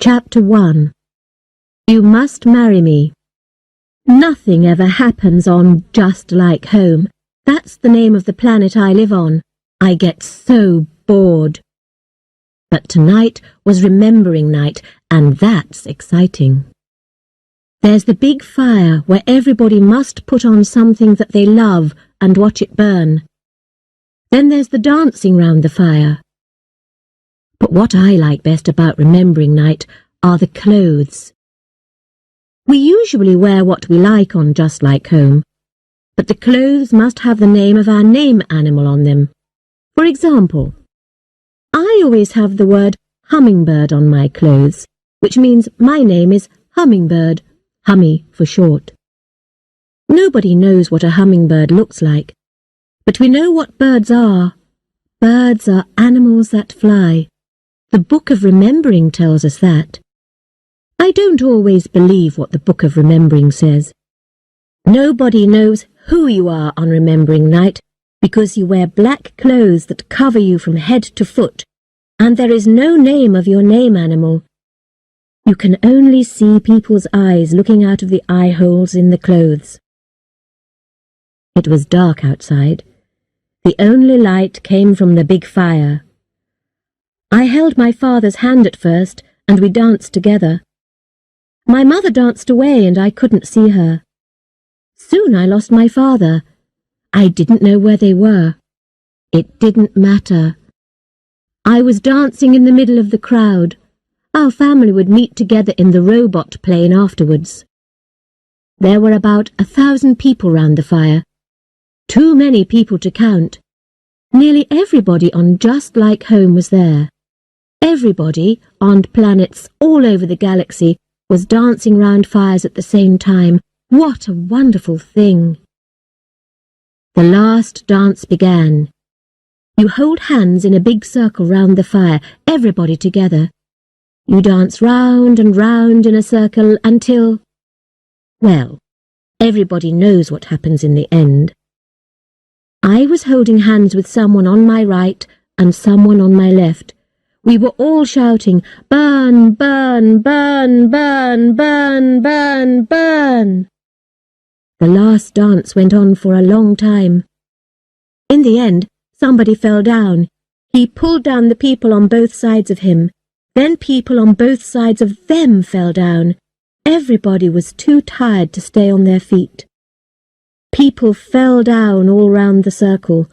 Chapter 1. You Must Marry Me. Nothing ever happens on Just Like Home. That's the name of the planet I live on. I get so bored. But tonight was remembering night, and that's exciting. There's the big fire where everybody must put on something that they love and watch it burn. Then there's the dancing round the fire. But what I like best about remembering night are the clothes. We usually wear what we like on Just Like Home, but the clothes must have the name of our name animal on them. For example, I always have the word hummingbird on my clothes, which means my name is Hummingbird, Hummy for short. Nobody knows what a hummingbird looks like, but we know what birds are. Birds are animals that fly. The Book of Remembering tells us that. I don't always believe what the Book of Remembering says. Nobody knows who you are on remembering night because you wear black clothes that cover you from head to foot, and there is no name of your name animal. You can only see people's eyes looking out of the eye holes in the clothes. It was dark outside. The only light came from the big fire. I held my father's hand at first, and we danced together. My mother danced away, and I couldn't see her. Soon I lost my father. I didn't know where they were. It didn't matter. I was dancing in the middle of the crowd. Our family would meet together in the robot plane afterwards. There were about 1,000 people round the fire. Too many people to count. Nearly everybody on Just Like Home was there. Everybody on planets all over the galaxy was dancing round fires at the same time. What a wonderful thing! The last dance began. You hold hands in a big circle round the fire, everybody together. You dance round and round in a circle until... well, everybody knows what happens in the end. I was holding hands with someone on my right and someone on my left. We were all shouting, "Burn, burn, burn, burn, burn, burn, burn." The last dance went on for a long time. In the end, somebody fell down. He pulled down the people on both sides of him. Then people on both sides of them fell down. Everybody was too tired to stay on their feet. People fell down all round the circle,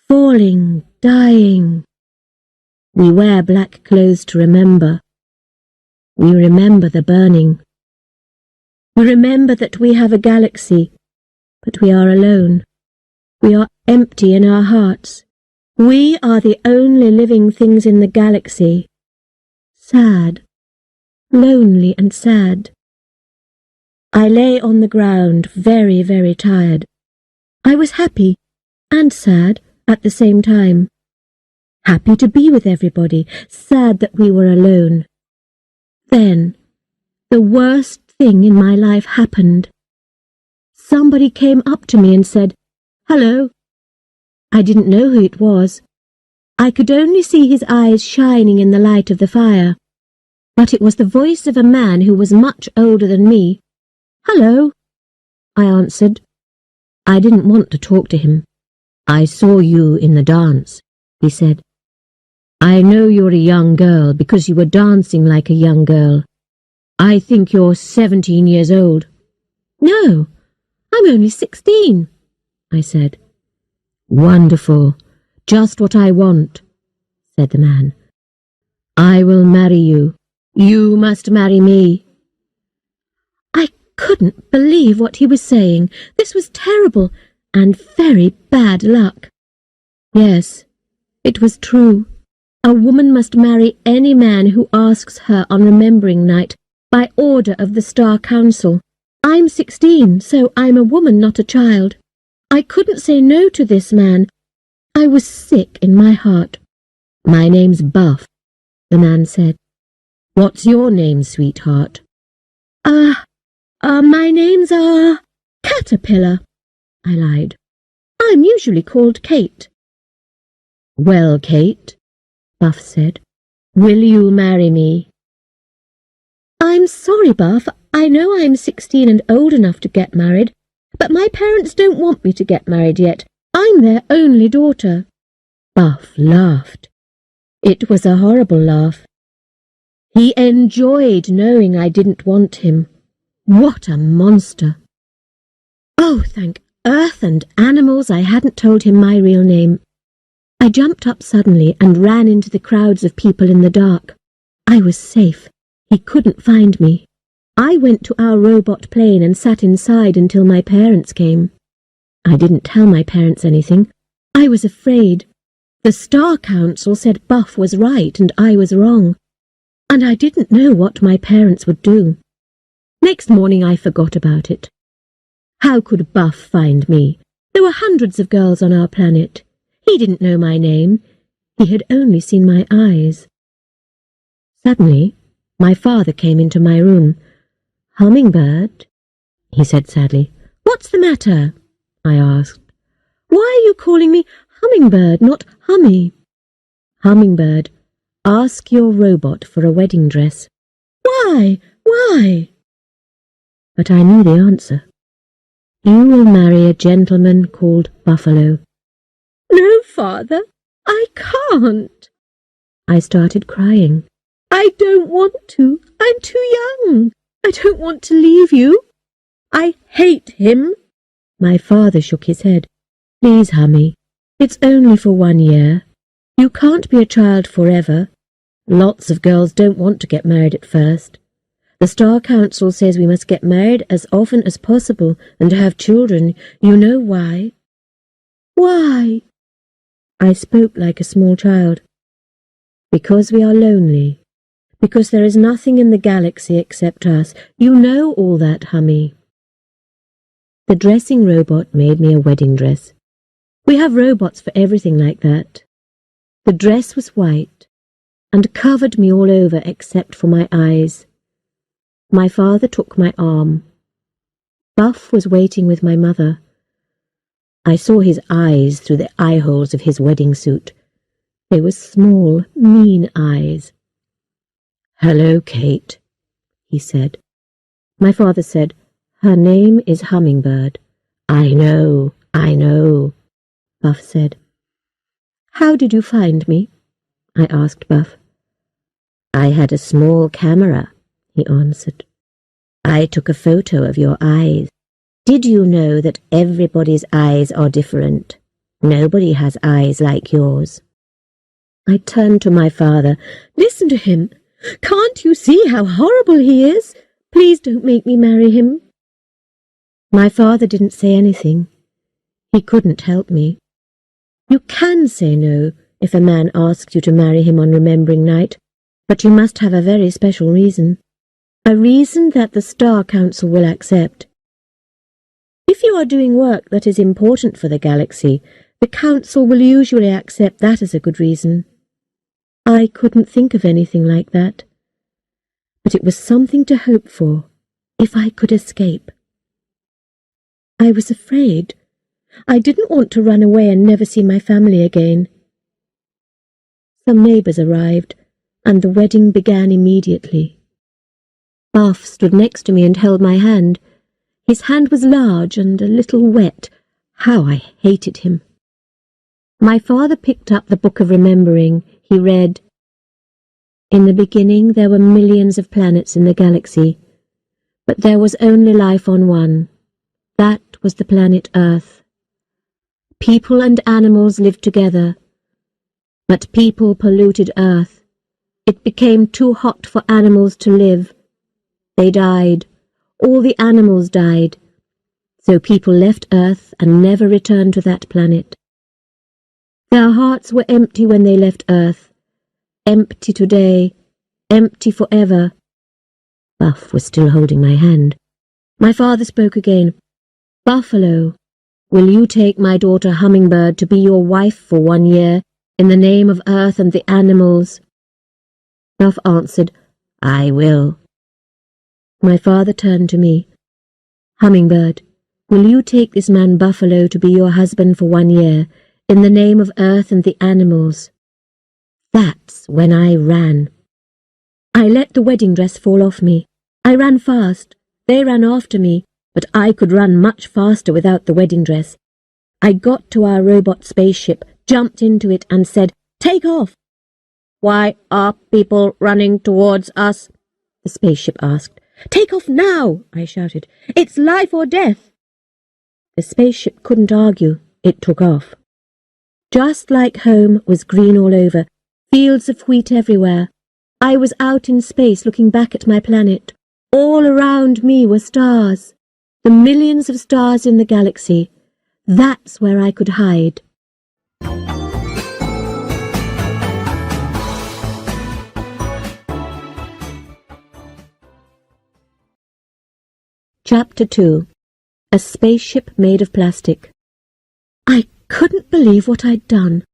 falling, dying. We wear black clothes to remember. We remember the burning. We remember that we have a galaxy, but we are alone. We are empty in our hearts. We are the only living things in the galaxy. Sad, lonely and sad. I lay on the ground, very, very tired. I was happy and sad at the same time. Happy to be with everybody, sad that we were alone. Then, the worst thing in my life happened. Somebody came up to me and said, "Hello." I didn't know who it was. I could only see his eyes shining in the light of the fire. But it was the voice of a man who was much older than me. "Hello," I answered. I didn't want to talk to him. "I saw you in the dance," he said. "I know you're a young girl because you were dancing like a young girl. I think you're 17 years old." "No, I'm only 16, I said. "Wonderful, just what I want," said the man. "I will marry you. You must marry me." I couldn't believe what he was saying. This was terrible and very bad luck. Yes, it was true. A woman must marry any man who asks her on remembering night by order of the Star Council. I'm 16, so I'm a woman, not a child. I couldn't say no to this man. I was sick in my heart. "My name's Buff," the man said. "What's your name, sweetheart?" My name's, Caterpillar," I lied. "I'm usually called Kate." "Well, Kate," Buff said, "will you marry me?" I'm sorry, Buff. I know I'm 16 and old enough to get married, but my parents don't want me to get married yet. I'm their only daughter." Buff laughed. It was a horrible laugh. He enjoyed knowing I didn't want him. What a monster! Oh, thank earth and animals I hadn't told him my real name. I jumped up suddenly and ran into the crowds of people in the dark. I was safe. He couldn't find me. I went to our robot plane and sat inside until my parents came. I didn't tell my parents anything. I was afraid. The Star Council said Buff was right and I was wrong. And I didn't know what my parents would do. Next morning I forgot about it. How could Buff find me? There were hundreds of girls on our planet. He didn't know my name. He had only seen my eyes. Suddenly, my father came into my room. "Hummingbird," he said sadly. "What's the matter?" I asked. "Why are you calling me Hummingbird, not Hummy?" "Hummingbird, ask your robot for a wedding dress." "Why? Why?" But I knew the answer. "You will marry a gentleman called Buffalo." "No, Father, I can't." I started crying. "I don't want to. I'm too young. I don't want to leave you. I hate him." My father shook his head. "Please, Hummy, it's only for 1 year. You can't be a child forever. Lots of girls don't want to get married at first. The Star Council says we must get married as often as possible and have children. You know why?" "Why?" I spoke like a small child. "Because we are lonely. Because there is nothing in the galaxy except us. You know all that, Hummy." The dressing robot made me a wedding dress. We have robots for everything like that. The dress was white and covered me all over except for my eyes. My father took my arm. Buff was waiting with my mother. I saw his eyes through the eye holes of his wedding suit. They were small, mean eyes. "Hello, Kate," he said. My father said, "Her name is Hummingbird." I know," Buff said. "How did you find me?" I asked Buff. "I had a small camera," he answered. "I took a photo of your eyes. Did you know that everybody's eyes are different? Nobody has eyes like yours." I turned to my father. "Listen to him. Can't you see how horrible he is? Please don't make me marry him." My father didn't say anything. He couldn't help me. You can say no if a man asks you to marry him on Remembering Night, but you must have a very special reason. A reason that the Star Council will accept. If you are doing work that is important for the galaxy, the Council will usually accept that as a good reason. I couldn't think of anything like that. But it was something to hope for, if I could escape. I was afraid. I didn't want to run away and never see my family again. Some neighbours arrived, and the wedding began immediately. Buff stood next to me and held my hand. His hand was large and a little wet. How I hated him. My father picked up the Book of Remembering. He read, "In the beginning there were millions of planets in the galaxy, but there was only life on one. That was the planet Earth. People and animals lived together, but people polluted Earth. It became too hot for animals to live. They died. All the animals died. So people left Earth and never returned to that planet. Their hearts were empty when they left Earth. Empty today, empty forever." Buff was still holding my hand. My father spoke again. "Buffalo, will you take my daughter Hummingbird to be your wife for 1 year, in the name of Earth and the animals?" Buff answered, "I will." My father turned to me. "Hummingbird, will you take this man Buffalo to be your husband for 1 year, in the name of Earth and the animals?" That's when I ran. I let the wedding dress fall off me. I ran fast. They ran after me, but I could run much faster without the wedding dress. I got to our robot spaceship, jumped into it and said, "Take off!" "Why are people running towards us?" the spaceship asked. "Take off now!" I shouted. "It's life or death!" The spaceship couldn't argue. It took off. Just like home was green all over, fields of wheat everywhere. I was out in space looking back at my planet. All around me were stars, the millions of stars in the galaxy. That's where I could hide. Chapter 2. A Spaceship Made of Plastic. I couldn't believe what I'd done.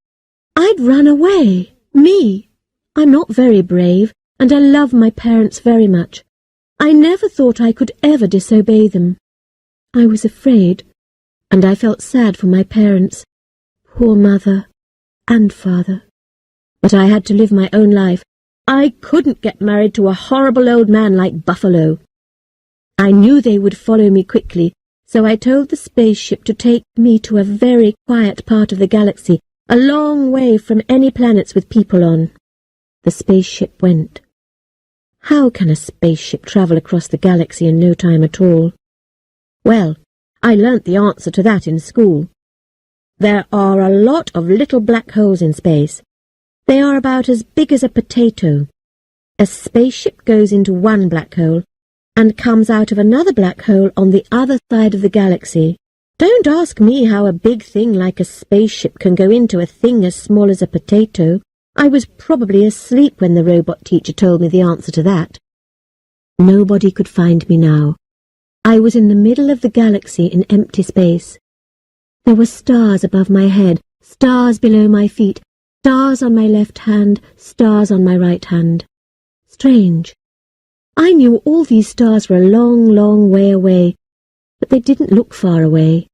I'd run away. Me. I'm not very brave, and I love my parents very much. I never thought I could ever disobey them. I was afraid, and I felt sad for my parents, poor mother and father. But I had to live my own life. I couldn't get married to a horrible old man like Buffalo. I knew they would follow me quickly, so I told the spaceship to take me to a very quiet part of the galaxy, a long way from any planets with people on. The spaceship went. How can a spaceship travel across the galaxy in no time at all? Well, I learnt the answer to that in school. There are a lot of little black holes in space. They are about as big as a potato. A spaceship goes into one black hole and comes out of another black hole on the other side of the galaxy. Don't ask me how a big thing like a spaceship can go into a thing as small as a potato. I was probably asleep when the robot teacher told me the answer to that. Nobody could find me now. I was in the middle of the galaxy in empty space. There were stars above my head, stars below my feet, stars on my left hand, stars on my right hand. Strange. I knew all these stars were a long, long way away, but they didn't look far away.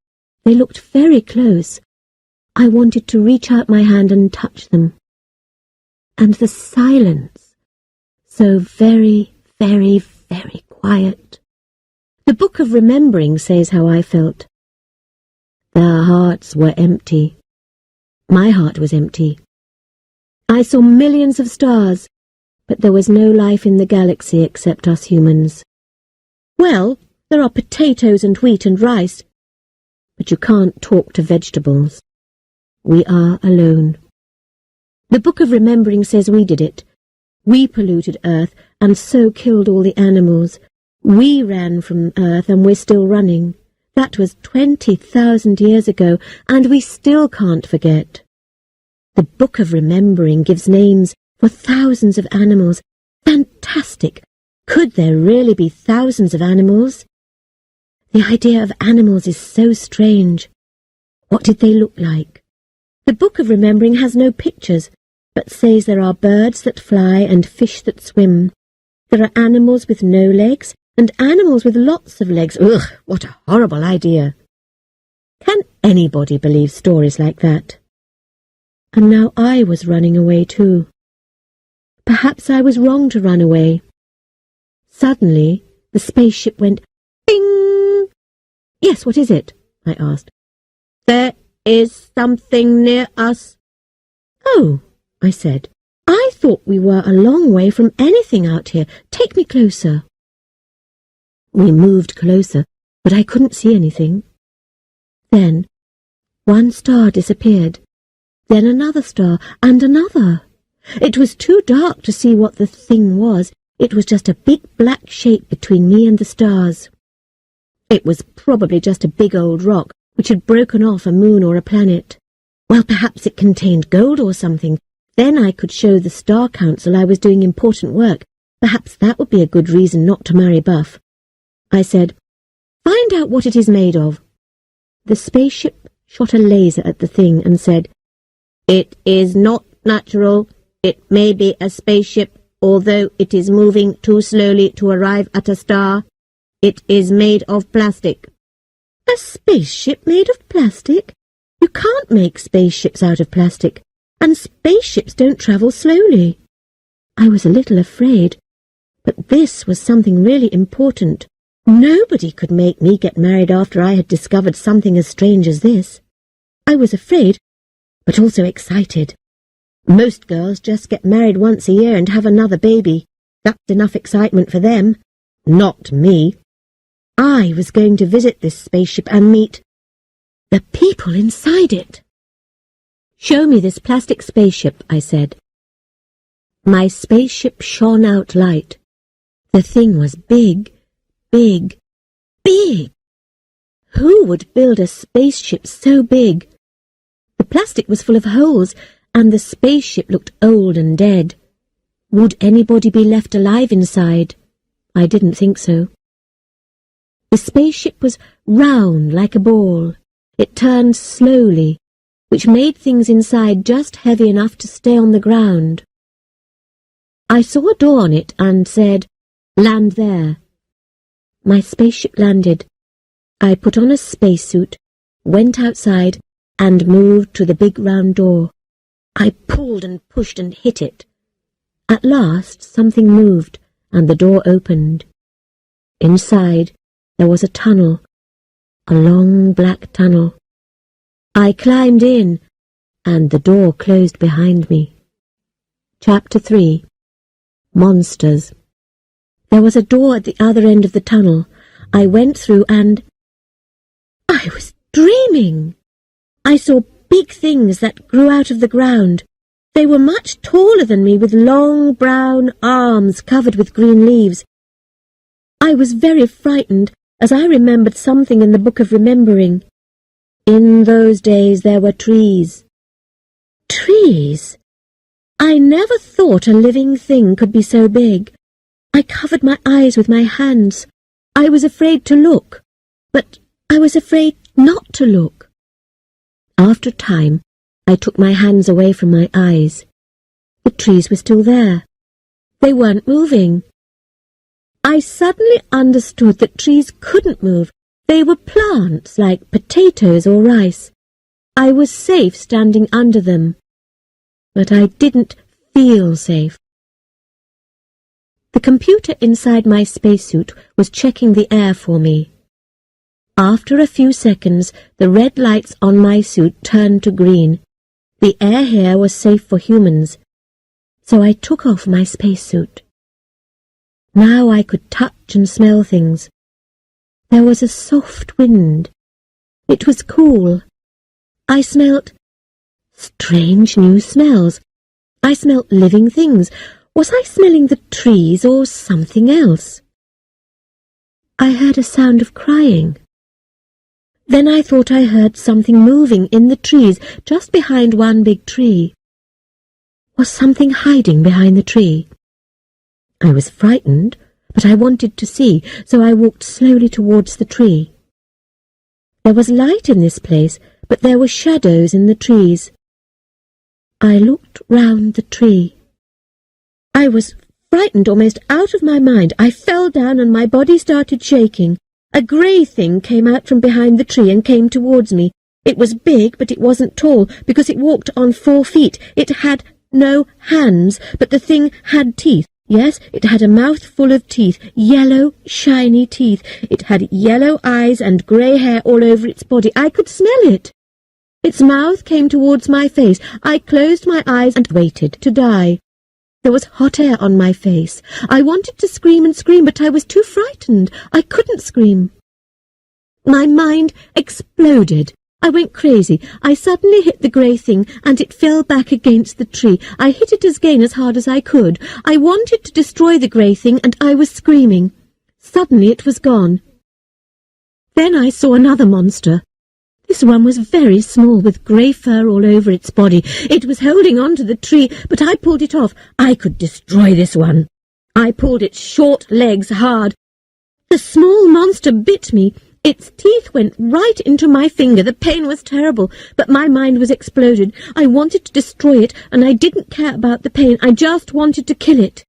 They looked very close. I wanted to reach out my hand and touch them. And the silence, so very, very, very quiet. The Book of Remembering says how I felt. Their hearts were empty. My heart was empty. I saw millions of stars, but there was no life in the galaxy except us humans. Well, there are potatoes and wheat and rice, but you can't talk to vegetables. We are alone. The Book of Remembering says we did it. We polluted Earth and so killed all the animals. We ran from Earth and we're still running. That was 20,000 years ago, and we still can't forget. The Book of Remembering gives names for thousands of animals. Fantastic! Could there really be thousands of animals? The idea of animals is so strange. What did they look like? The Book of Remembering has no pictures, but says there are birds that fly and fish that swim. There are animals with no legs and animals with lots of legs. Ugh, what a horrible idea. Can anybody believe stories like that? And now I was running away too. Perhaps I was wrong to run away. Suddenly, the spaceship went bing! Yes, what is it? I asked. There is something near us. Oh, I said. I thought we were a long way from anything out here. Take me closer. We moved closer, but I couldn't see anything. Then, one star disappeared. Then another star, and another. It was too dark to see what the thing was. It was just a big black shape between me and the stars. It was probably just a big old rock, which had broken off a moon or a planet. Well, perhaps it contained gold or something. Then I could show the Star Council I was doing important work. Perhaps that would be a good reason not to marry Buff. I said, "Find out what it is made of." The spaceship shot a laser at the thing and said, "It is not natural. It may be a spaceship, although it is moving too slowly to arrive at a star. It is made of plastic." A spaceship made of plastic? You can't make spaceships out of plastic, and spaceships don't travel slowly. I was a little afraid, But this was something really important. Nobody could make me get married after I had discovered something as strange as this. I was afraid, but also excited. Most girls just get married once a year and have another baby. That's enough excitement for them. Not me. I was going to visit this spaceship and meet the people inside it. "Show me this plastic spaceship," I said. My spaceship shone out light. The thing was big, big, big. Who would build a spaceship so big? The plastic was full of holes, and the spaceship looked old and dead. Would anybody be left alive inside? I didn't think so. The spaceship was round like a ball. It turned slowly, which made things inside just heavy enough to stay on the ground. I saw a door on it and said, "Land there." My spaceship landed. I put on a spacesuit, went outside, and moved to the big round door. I pulled and pushed and hit it. At last something moved, and the door opened. Inside there was a tunnel, a long black tunnel. I climbed in, and the door closed behind me. Chapter 3. Monsters. There was a door at the other end of the tunnel. I went through and I was dreaming. I saw big things that grew out of the ground. They were much taller than me, with long brown arms covered with green leaves. I was very frightened, as I remembered something in the Book of Remembering. In those days there were trees. Trees! I never thought a living thing could be so big. I covered my eyes with my hands. I was afraid to look, but I was afraid not to look. After a time, I took my hands away from my eyes. The trees were still there. They weren't moving. I suddenly understood that trees couldn't move. They were plants like potatoes or rice. I was safe standing under them. But I didn't feel safe. The computer inside my spacesuit was checking the air for me. After a few seconds, the red lights on my suit turned to green. The air here was safe for humans, so I took off my spacesuit. Now I could touch and smell things. There was a soft wind. It was cool. I smelt strange new smells. I smelt living things. Was I smelling the trees or something else? I heard a sound of crying. Then I thought I heard something moving in the trees just behind one big tree. Was something hiding behind the tree? I was frightened, but I wanted to see, so I walked slowly towards the tree. There was light in this place, but there were shadows in the trees. I looked round the tree. I was frightened almost out of my mind. I fell down and my body started shaking. A grey thing came out from behind the tree and came towards me. It was big, but it wasn't tall, because it walked on 4 feet. It had no hands, but the thing had teeth. Yes, it had a mouth full of teeth, yellow, shiny teeth. It had yellow eyes and grey hair all over its body. I could smell it. Its mouth came towards my face. I closed my eyes and waited to die. There was hot air on my face. I wanted to scream and scream, but I was too frightened. I couldn't scream. My mind exploded. I went crazy. I suddenly hit the grey thing, and it fell back against the tree. I hit it again as hard as I could. I wanted to destroy the grey thing, and I was screaming. Suddenly it was gone. Then I saw another monster. This one was very small, with grey fur all over its body. It was holding on to the tree, but I pulled it off. I could destroy this one. I pulled its short legs hard. The small monster bit me. Its teeth went right into my finger. The pain was terrible, but my mind was exploded. I wanted to destroy it, and I didn't care about the pain. I just wanted to kill it.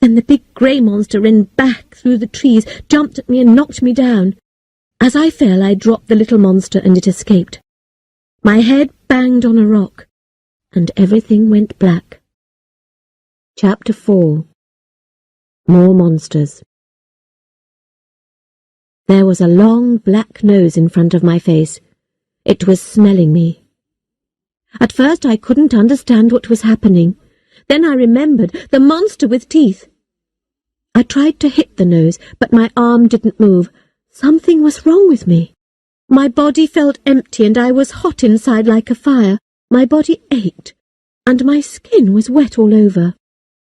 Then the big grey monster ran back through the trees, jumped at me and knocked me down. As I fell, I dropped the little monster, and it escaped. My head banged on a rock, and everything went black. Chapter 4. More monsters. There was a long black nose in front of my face. It was smelling me. At first I couldn't understand what was happening. Then I remembered the monster with teeth. I tried to hit the nose, but my arm didn't move. Something was wrong with me. My body felt empty and I was hot inside like a fire. My body ached, and my skin was wet all over.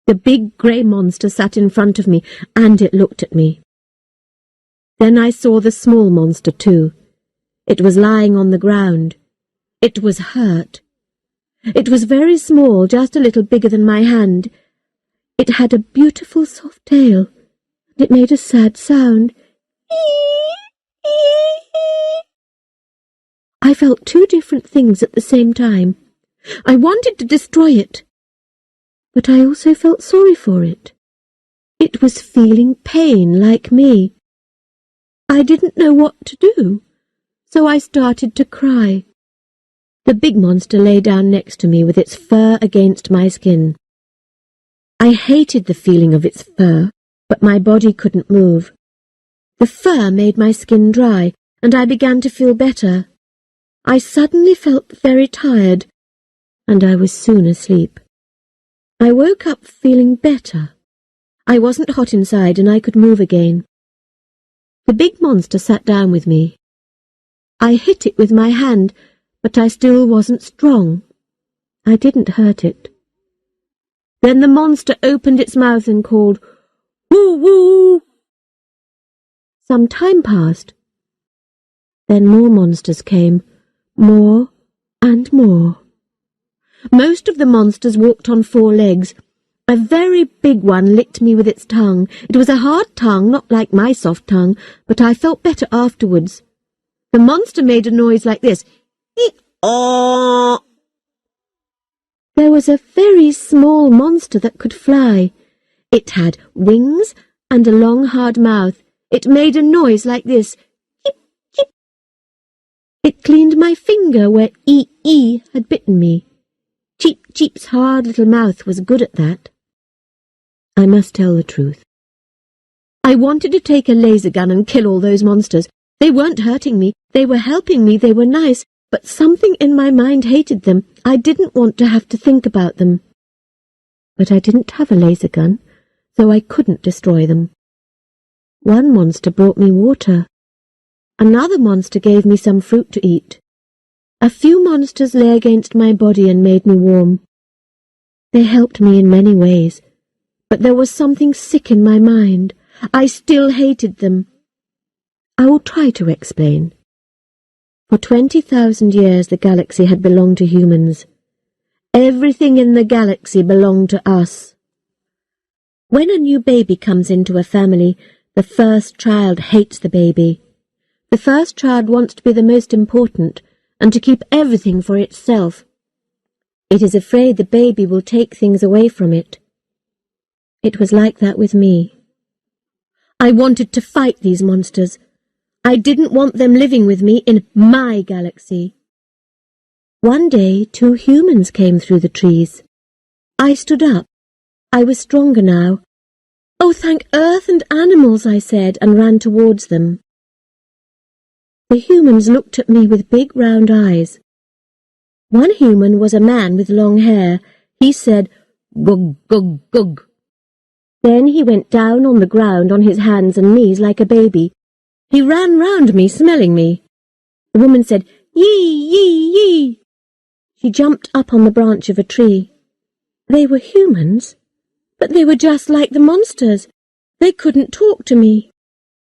The big grey monster sat in front of me, and it looked at me. Then I saw the small monster too. It was lying on the ground. It was hurt. It was very small, just a little bigger than my hand. It had a beautiful soft tail, and it made a sad sound. I felt two different things at the same time. I wanted to destroy it, but I also felt sorry for it. It was feeling pain like me. I didn't know what to do, so I started to cry. The big monster lay down next to me with its fur against my skin. I hated the feeling of its fur, but my body couldn't move. The fur made my skin dry, and I began to feel better. I suddenly felt very tired, and I was soon asleep. I woke up feeling better. I wasn't hot inside, and I could move again. The big monster sat down with me. I hit it with my hand, but I still wasn't strong. I didn't hurt it. Then the monster opened its mouth and called, "Woo, woo!" Some time passed. Then more monsters came, more and more. Most of the monsters walked on 4 legs. A very big one licked me with its tongue. It was a hard tongue, not like my soft tongue, but I felt better afterwards. The monster made a noise like this. There was a very small monster that could fly. It had wings and a long hard mouth. It made a noise like this. Chip, chip. It cleaned my finger where E had bitten me. Cheep Cheep's hard little mouth was good at that. I must tell the truth. I wanted to take a laser gun and kill all those monsters. They weren't hurting me. They were helping me. They were nice. But something in my mind hated them. I didn't want to have to think about them. But I didn't have a laser gun, so I couldn't destroy them. One monster brought me water. Another monster gave me some fruit to eat. A few monsters lay against my body and made me warm. They helped me in many ways, but there was something sick in my mind. I still hated them. I will try to explain. For 20,000 years the galaxy had belonged to humans. Everything in the galaxy belonged to us. When a new baby comes into a family, the first child hates the baby. The first child wants to be the most important and to keep everything for itself. It is afraid the baby will take things away from it. It was like that with me. I wanted to fight these monsters. I didn't want them living with me in my galaxy. One day 2 humans came through the trees. I stood up. I was stronger now. "Oh, thank Earth and animals," I said, and ran towards them. The humans looked at me with big round eyes. One human was a man with long hair. He said, "Gug, gug, gug." Then he went down on the ground on his hands and knees like a baby. He ran round me, smelling me. The woman said, "Yee, yee, yee." She jumped up on the branch of a tree. They were humans, but they were just like the monsters. They couldn't talk to me.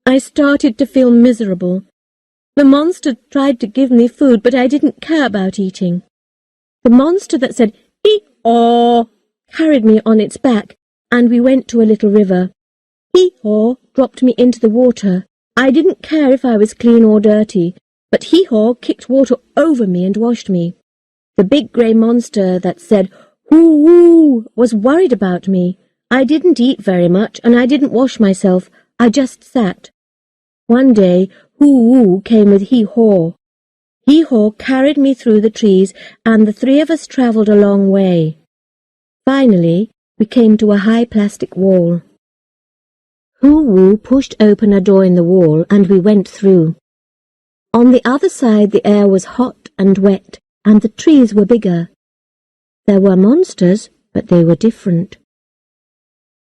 I started to feel miserable. The monster tried to give me food, but I didn't care about eating. The monster that said, "Hee-haw," carried me on its back, and we went to a little river. Hee-haw dropped me into the water. I didn't care if I was clean or dirty, but Hee-haw kicked water over me and washed me. The big grey monster that said, "Hoo-woo," was worried about me. I didn't eat very much, and I didn't wash myself. I just sat. One day, Hoo-woo came with Hee-haw. Hee-haw carried me through the trees, and the 3 of us travelled a long way. Finally, we came to a high plastic wall. Hu-Wu pushed open a door in the wall and we went through. On the other side the air was hot and wet and the trees were bigger. There were monsters, but they were different.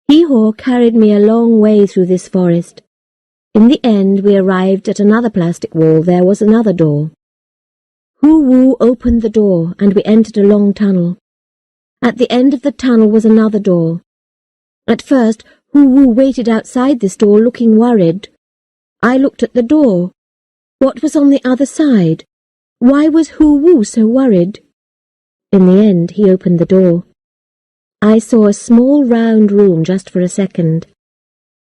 Hee-Haw carried me a long way through this forest. In the end we arrived at another plastic wall. There was another door. Hu-Wu opened the door and we entered a long tunnel. At the end of the tunnel was another door. At first Hu-Wu waited outside this door looking worried. I looked at the door. What was on the other side? Why was Hu-Wu so worried? In the end he opened the door. I saw a small round room just for a second.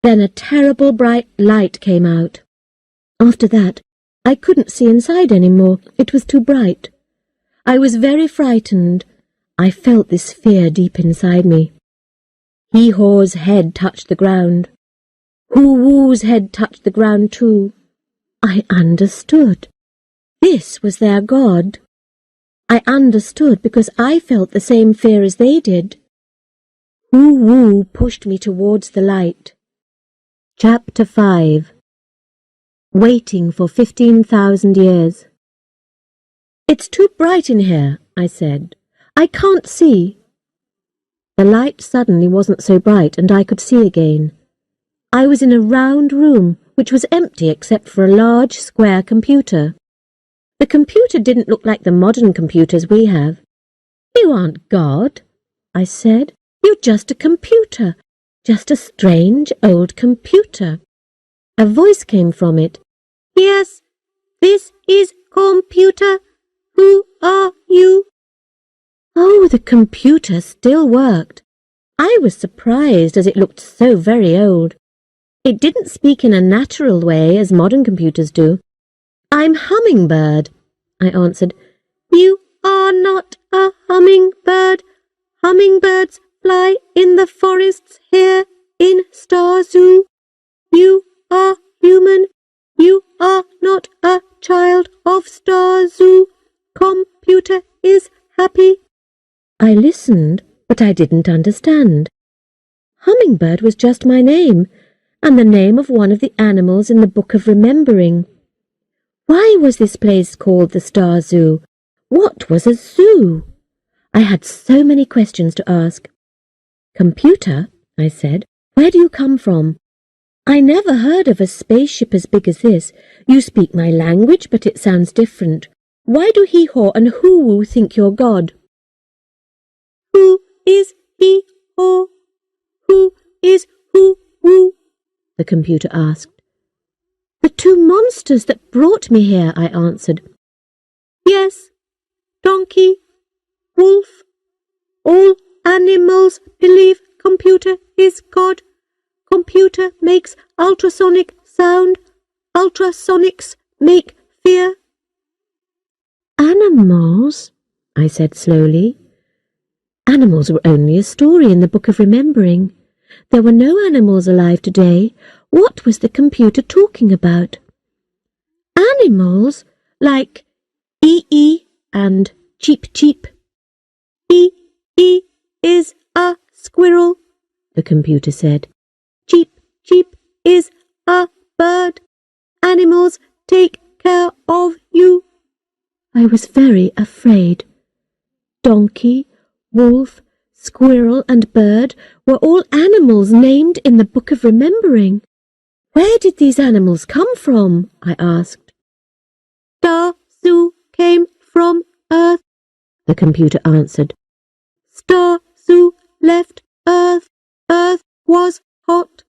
Then a terrible bright light came out. After that, I couldn't see inside any more. It was too bright. I was very frightened. I felt this fear deep inside me. Hee-Haw's head touched the ground. Hu-Wu's head touched the ground too. I understood. This was their god. I understood because I felt the same fear as they did. Hu-Wu pushed me towards the light. Chapter 5. Waiting for 15,000 years. It's too bright in here, I said. I can't see. The light suddenly wasn't so bright and I could see again. I was in a round room which was empty except for a large square computer. The computer didn't look like the modern computers we have. You aren't God, I said. You're just a computer, just a strange old computer. A voice came from it. Yes, this is computer. Who are you? Oh, the computer still worked. I was surprised as it looked so very old. It didn't speak in a natural way as modern computers do. I'm Hummingbird, I answered. You are not a hummingbird. Hummingbirds fly in the forests here in Star Zoo. You are human. You are not a child of Star Zoo. Computer is happy. I listened, but I didn't understand. Hummingbird was just my name, and the name of one of the animals in the Book of Remembering. Why was this place called the Star Zoo? What was a zoo? I had so many questions to ask. Computer, I said, where do you come from? I never heard of a spaceship as big as this. You speak my language, but it sounds different. Why do Hee-Haw and Hu-Wu think you're God? Who is Hee-Haw? Who is Hu-Wu? The computer asked. The two monsters that brought me here, I answered. Yes, donkey, wolf. All animals believe computer is God. Computer makes ultrasonic sound. Ultrasonics make fear. Animals, I said slowly. Animals were only a story in the Book of Remembering. There were no animals alive today. What was the computer talking about? Animals like ee and cheep cheep. Ee is a squirrel, the computer said. Cheep cheep is a bird. Animals take care of you. I was very afraid. Donkey, wolf, squirrel and bird were all animals named in the Book of Remembering. Where did these animals come from? I asked. Star Zoo came from Earth, the computer answered. Star Zoo left Earth. Earth was hot.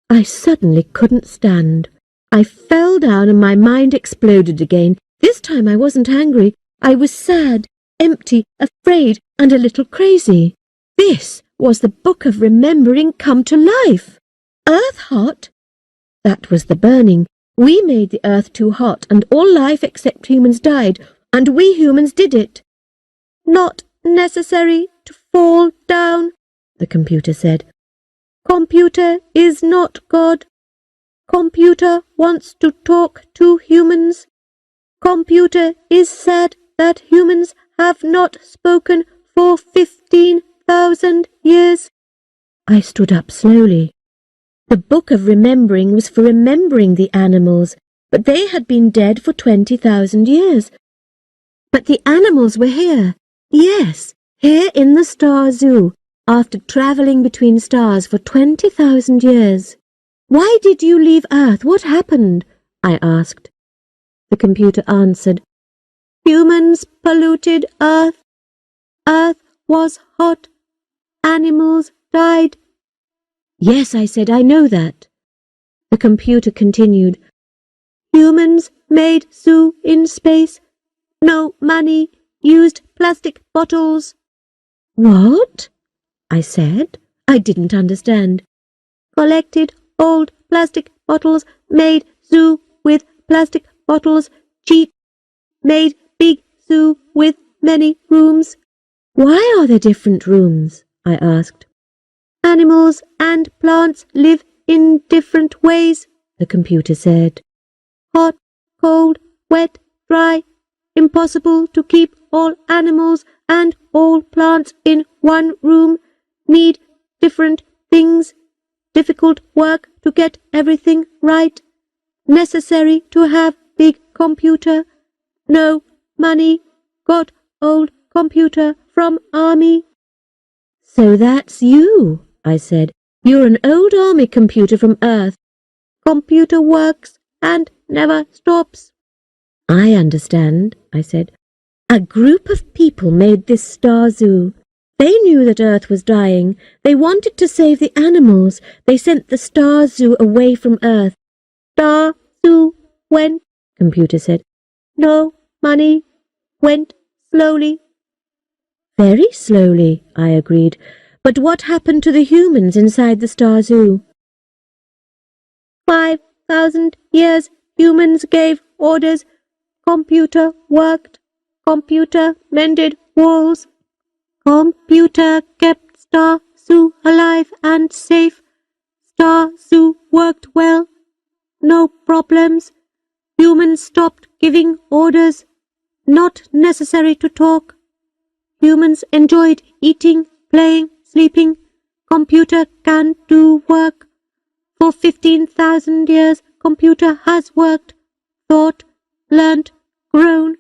I suddenly couldn't stand. I fell down and my mind exploded again. This time I wasn't angry. I was sad, empty, afraid, and a little crazy. This was the Book of Remembering come to life. Earth hot? That was the burning. We made the earth too hot, and all life except humans died, and we humans did it. Not necessary to fall down, the computer said. Computer is not God. Computer wants to talk to humans. Computer is sad that humans have not spoken for 15,000 years. I stood up slowly. The book of remembering was for remembering the animals, but they had been dead for 20,000 years. But the animals were here. Yes, here in the star zoo, after travelling between stars for 20,000 years. Why did you leave Earth? What happened? I asked. The computer answered, Humans polluted Earth. Earth was hot. Animals died. Yes, I said, I know that. The computer continued, Humans made zoo in space. No money, used plastic bottles. What? I said. I didn't understand. Collected old plastic bottles, made zoo with plastic bottles, cheap, made big zoo with many rooms. Why are there different rooms? I asked. Animals and plants live in different ways, the computer said. Hot, cold, wet, dry. Impossible to keep all animals and all plants in one room. Need different things. Difficult work to get everything right. Necessary to have big computer. No money. Got old computer from army. So that's you, I said. You're an old army computer from Earth. Computer works and never stops. I understand, I said. A group of people made this star zoo. They knew that Earth was dying. They wanted to save the animals. They sent the star zoo away from Earth. Star zoo went, computer said. No money. Went slowly. Very slowly, I agreed. But what happened to the humans inside the star zoo? 5,000 years humans gave orders. Computer worked. Computer mended walls. Computer kept Star Zoo alive and safe. Star Zoo worked well. No problems. Humans stopped giving orders. Not necessary to talk. Humans enjoyed eating, playing, sleeping. Computer can do work. For 15,000 years, computer has worked, thought, learnt, grown.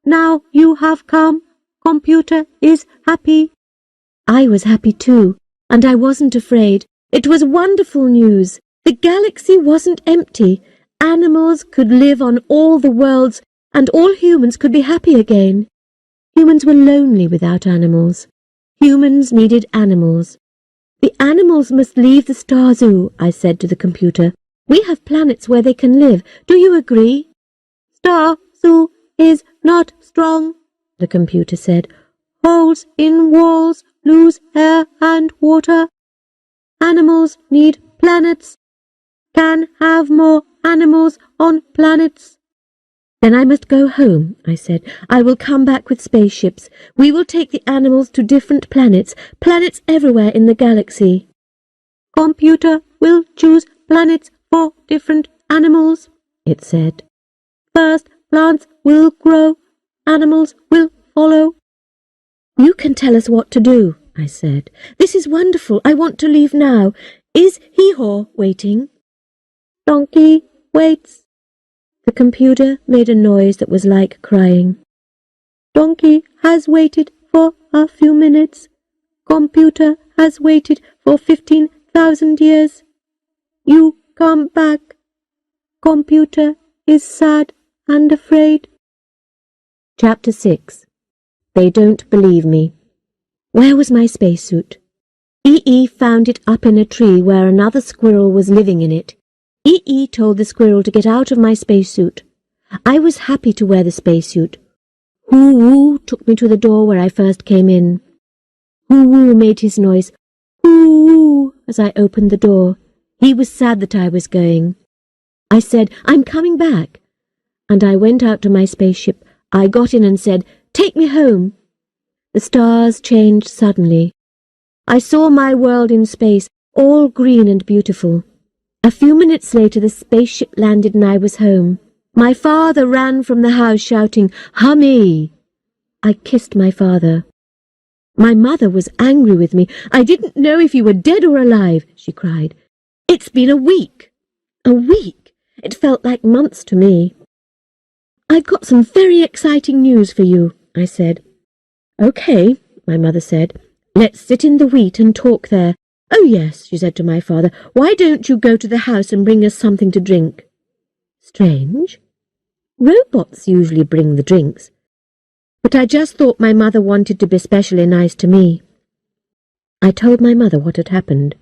Now you have come. Computer is happy. I was happy too, and I wasn't afraid. It was wonderful news. The galaxy wasn't empty. Animals could live on all the worlds, and all humans could be happy again. Humans were lonely without animals. Humans needed animals. The animals must leave the star zoo, I said to the computer. We have planets where they can live. Do you agree? Star zoo is not strong, the computer said. Holes in walls lose air and water. Animals need planets. Can have more animals on planets. Then I must go home, I said. I will come back with spaceships. We will take the animals to different planets, planets everywhere in the galaxy. Computer will choose planets for different animals, it said. First, plants will grow, animals will follow. You can tell us what to do, I said. This is wonderful. I want to leave now. Is Hee-Haw waiting? Donkey waits. The computer made a noise that was like crying. Donkey has waited for a few minutes. Computer has waited for 15,000 years. You come back. Computer is sad and afraid. Chapter 6. They don't believe me. Where was my spacesuit? E.E. found it up in a tree where another squirrel was living in it. E.E. told the squirrel to get out of my spacesuit. I was happy to wear the spacesuit. Hoo-woo took me to the door where I first came in. Hoo-woo made his noise, hoo-woo, as I opened the door. He was sad that I was going. I said, I'm coming back. And I went out to my spaceship. I got in and said, take me home. The stars changed suddenly. I saw my world in space, all green and beautiful. A few minutes later the spaceship landed and I was home. My father ran from the house shouting, Hummy! I kissed my father. My mother was angry with me. I didn't know if you were dead or alive, she cried. It's been a week. A week. It felt like months to me. I've got some very exciting news for you, I said. Okay, my mother said. Let's sit in the wheat and talk there. Oh yes, she said to my father. Why don't you go to the house and bring us something to drink? Strange. Robots usually bring the drinks. But I just thought my mother wanted to be especially nice to me. I told my mother what had happened.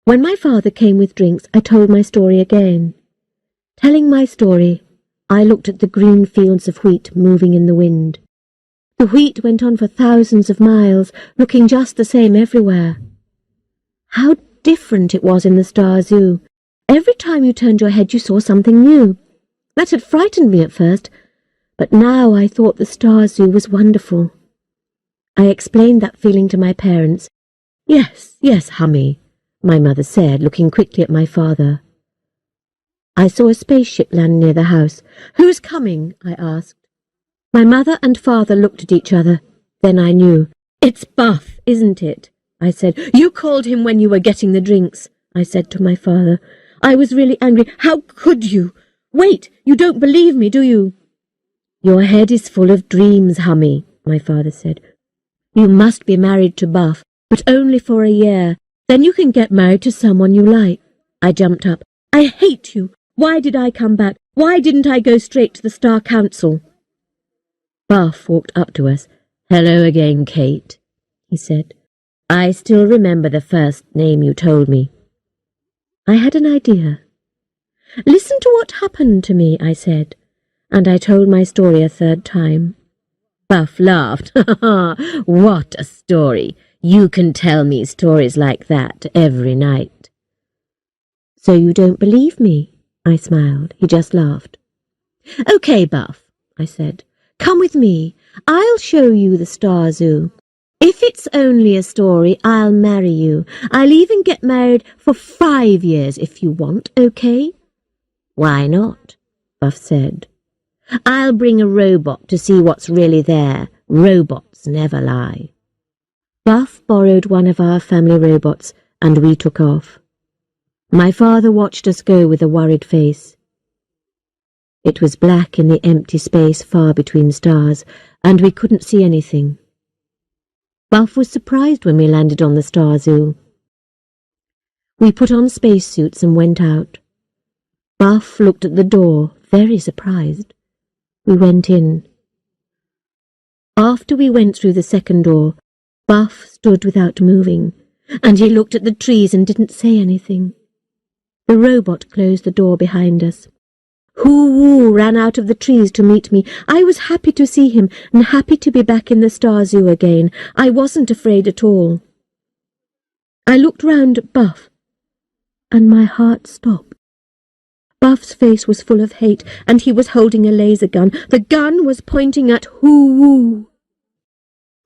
When my father came with drinks, I told my story again. Telling my story, I looked at the green fields of wheat moving in the wind. The wheat went on for thousands of miles, looking just the same everywhere. How different it was in the Star Zoo. Every time you turned your head, you saw something new. That had frightened me at first, but now I thought the Star Zoo was wonderful. I explained that feeling to my parents. Yes, Hummy, my mother said, looking quickly at my father. I saw a spaceship land near the house. Who's coming? I asked. My mother and father looked at each other. Then I knew. It's Buff, isn't it? I said. You called him when you were getting the drinks, I said to my father. I was really angry. How could you? Wait, you don't believe me, do you? Your head is full of dreams, Hummy, my father said. You must be married to Buff, but only for a year. Then you can get married to someone you like. I jumped up. I hate you. Why did I come back? Why didn't I go straight to the Star Council? Buff walked up to us. Hello again, Kate, he said. I still remember the first name you told me. I had an idea. Listen to what happened to me, I said, and I told my story a third time. Buff laughed. What a story! You can tell me stories like that every night. So you don't believe me? I smiled. He just laughed. Okay, Buff, I said. Come with me. I'll show you the Star Zoo. If it's only a story, I'll marry you. I'll even get married for 5 years if you want, okay? Why not? Buff said. I'll bring a robot to see what's really there. Robots never lie. Buff borrowed one of our family robots, and we took off. My father watched us go with a worried face. It was black in the empty space far between stars, and we couldn't see anything. Buff was surprised when we landed on the Star Zoo. We put on spacesuits and went out. Buff looked at the door, very surprised. We went in. After we went through the second door, Buff stood without moving, and he looked at the trees and didn't say anything. The robot closed the door behind us. Hoo-woo ran out of the trees to meet me. I was happy to see him and happy to be back in the Star Zoo again. I wasn't afraid at all. I looked round at Buff, and my heart stopped. Buff's face was full of hate, and he was holding a laser gun. The gun was pointing at Hoo-woo.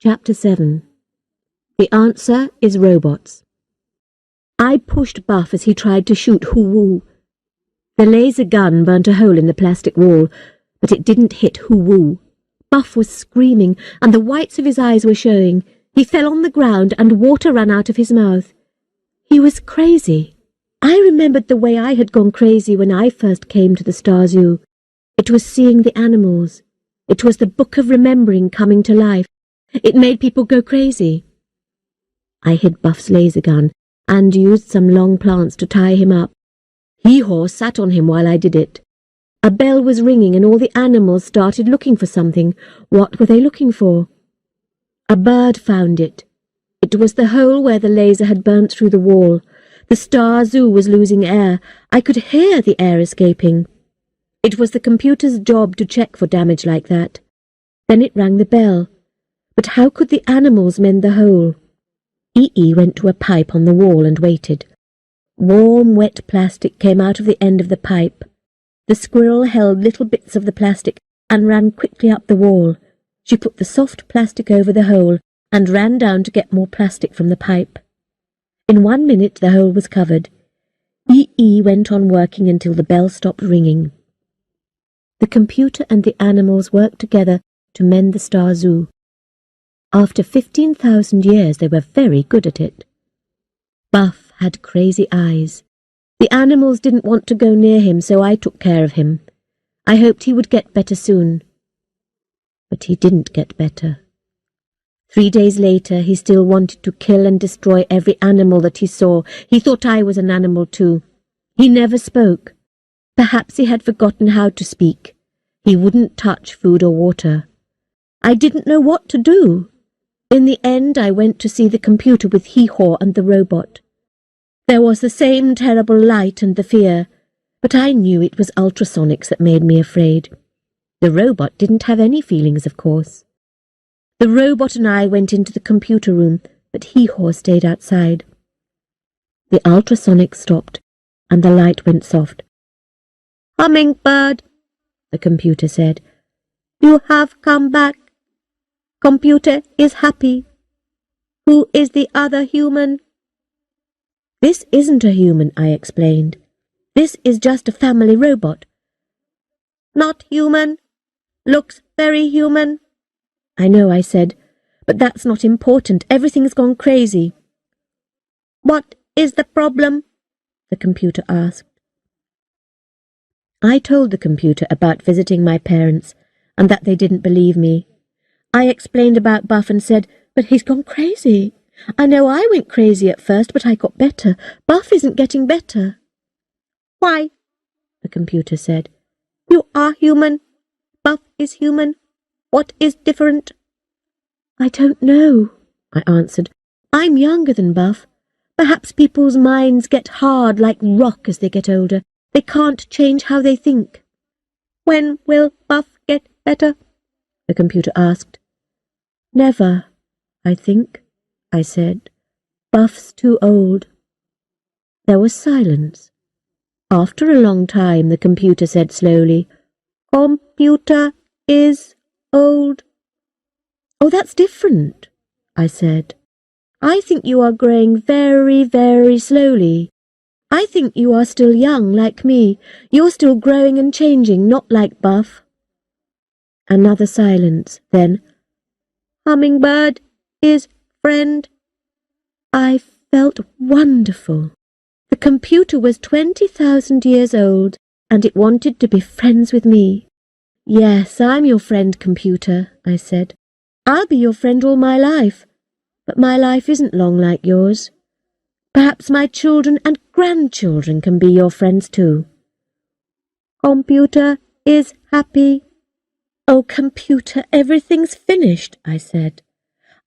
Chapter 7. The answer is robots. I pushed Buff as he tried to shoot Hoo-woo. The laser gun burnt a hole in the plastic wall, but it didn't hit Hoo-woo. Buff was screaming, and the whites of his eyes were showing. He fell on the ground, and water ran out of his mouth. He was crazy. I remembered the way I had gone crazy when I first came to the Star Zoo. It was seeing the animals. It was the book of remembering coming to life. It made people go crazy. I hid Buff's laser gun and used some long plants to tie him up. Hee-Haw sat on him while I did it. A bell was ringing and all the animals started looking for something. What were they looking for? A bird found it. It was the hole where the laser had burnt through the wall. The Star Zoo was losing air. I could hear the air escaping. It was the computer's job to check for damage like that. Then it rang the bell. But how could the animals mend the hole? E.E. went to a pipe on the wall and waited. Warm, wet plastic came out of the end of the pipe. The squirrel held little bits of the plastic and ran quickly up the wall. She put the soft plastic over the hole and ran down to get more plastic from the pipe. In 1 minute the hole was covered. E.E. went on working until the bell stopped ringing. The computer and the animals worked together to mend the Star Zoo. After 15,000 years they were very good at it. Buff had crazy eyes. The animals didn't want to go near him, so I took care of him. I hoped he would get better soon. But he didn't get better. 3 days later, he still wanted to kill and destroy every animal that he saw. He thought I was an animal too. He never spoke. Perhaps he had forgotten how to speak. He wouldn't touch food or water. I didn't know what to do. In the end, I went to see the computer with Hee-Haw and the robot. There was the same terrible light and the fear, but I knew it was ultrasonics that made me afraid. The robot didn't have any feelings, of course. The robot and I went into the computer room, but Hee-Haw stayed outside. The ultrasonics stopped, and the light went soft. "Hummingbird," the computer said. "You have come back. Computer is happy. Who is the other human?" "This isn't a human," I explained. "This is just a family robot." "Not human. Looks very human." "I know," I said, "but that's not important. Everything's gone crazy." "What is the problem?" the computer asked. I told the computer about visiting my parents and that they didn't believe me. I explained about Buff and said, "But he's gone crazy. I know I went crazy at first, but I got better. Buff isn't getting better." "Why?" the computer said. "You are human. Buff is human. What is different?" "I don't know," I answered. "I'm younger than Buff. Perhaps people's minds get hard like rock as they get older. They can't change how they think." "When will Buff get better?" the computer asked. "Never, I think," I said. "Buff's too old." There was silence. After a long time, the computer said slowly, "Computer is old." "Oh, that's different," I said. "I think you are growing very, very slowly. I think you are still young, like me. You're still growing and changing, not like Buff." Another silence, then, "Hummingbird is friend." I felt wonderful. The computer was 20,000 years old, and it wanted to be friends with me. "Yes, I'm your friend, computer," I said. "I'll be your friend all my life, but my life isn't long like yours. Perhaps my children and grandchildren can be your friends too." "Computer is happy." "Oh, computer, everything's finished," I said.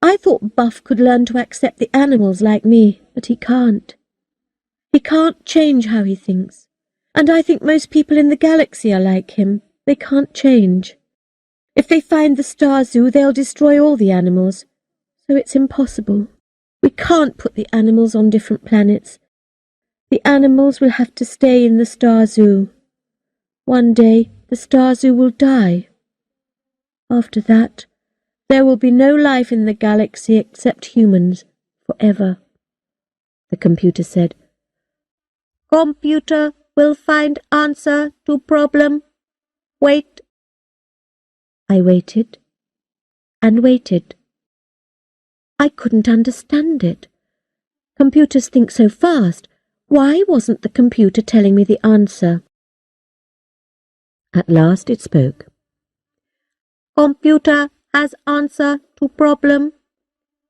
"I thought Buff could learn to accept the animals like me, but he can't. He can't change how he thinks. And I think most people in the galaxy are like him. They can't change. If they find the Star Zoo, they'll destroy all the animals. So it's impossible. We can't put the animals on different planets. The animals will have to stay in the Star Zoo. One day, the Star Zoo will die. After that, there will be no life in the galaxy except humans, forever." The computer said, "Computer will find answer to problem. Wait." I waited and waited. I couldn't understand it. Computers think so fast. Why wasn't the computer telling me the answer? At last it spoke. "Computer has answer to problem.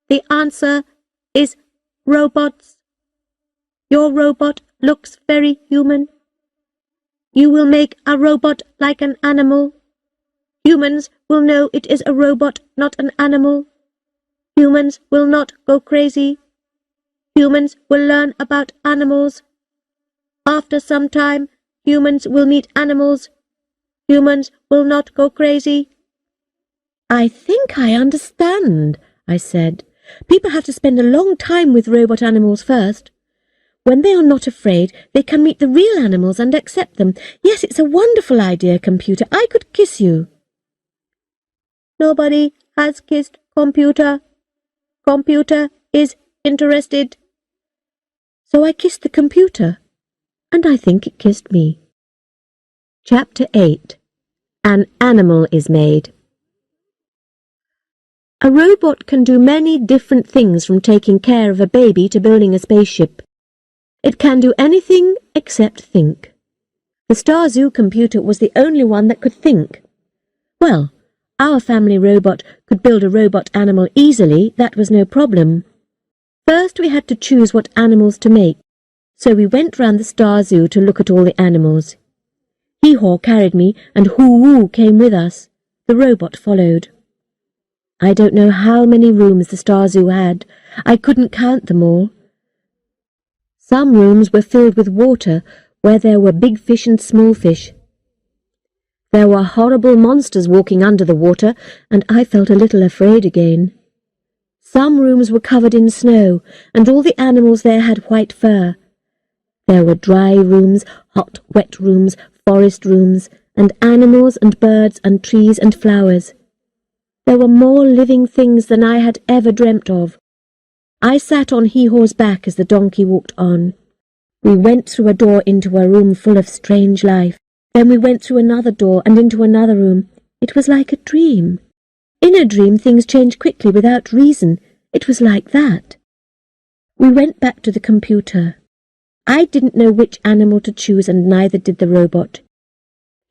The answer is robots. Your robot looks very human. You will make a robot like an animal. Humans will know it is a robot, not an animal. Humans will not go crazy. Humans will learn about animals. After some time, humans will meet animals. Humans will not go crazy." "I think I understand," I said. "People have to spend a long time with robot animals first. When they are not afraid, they can meet the real animals and accept them. Yes, it's a wonderful idea, computer. I could kiss you." "Nobody has kissed computer. Computer is interested." So I kissed the computer, and I think it kissed me. Chapter 8. An Animal is Made. A robot can do many different things, from taking care of a baby to building a spaceship. It can do anything except think. The Star Zoo computer was the only one that could think. Well, our family robot could build a robot animal easily, that was no problem. First we had to choose what animals to make, so we went round the Star Zoo to look at all the animals. Hee-Haw carried me and Hoo-Woo came with us. The robot followed. I don't know how many rooms the Star Zoo had. I couldn't count them all. Some rooms were filled with water, where there were big fish and small fish. There were horrible monsters walking under the water, and I felt a little afraid again. Some rooms were covered in snow, and all the animals there had white fur. There were dry rooms, hot, wet rooms, forest rooms, and animals and birds and trees and flowers. There were more living things than I had ever dreamt of. I sat on Hee-Haw's back as the donkey walked on. We went through a door into a room full of strange life. Then we went through another door and into another room. It was like a dream. In a dream things change quickly without reason. It was like that. We went back to the computer. I didn't know which animal to choose, and neither did the robot.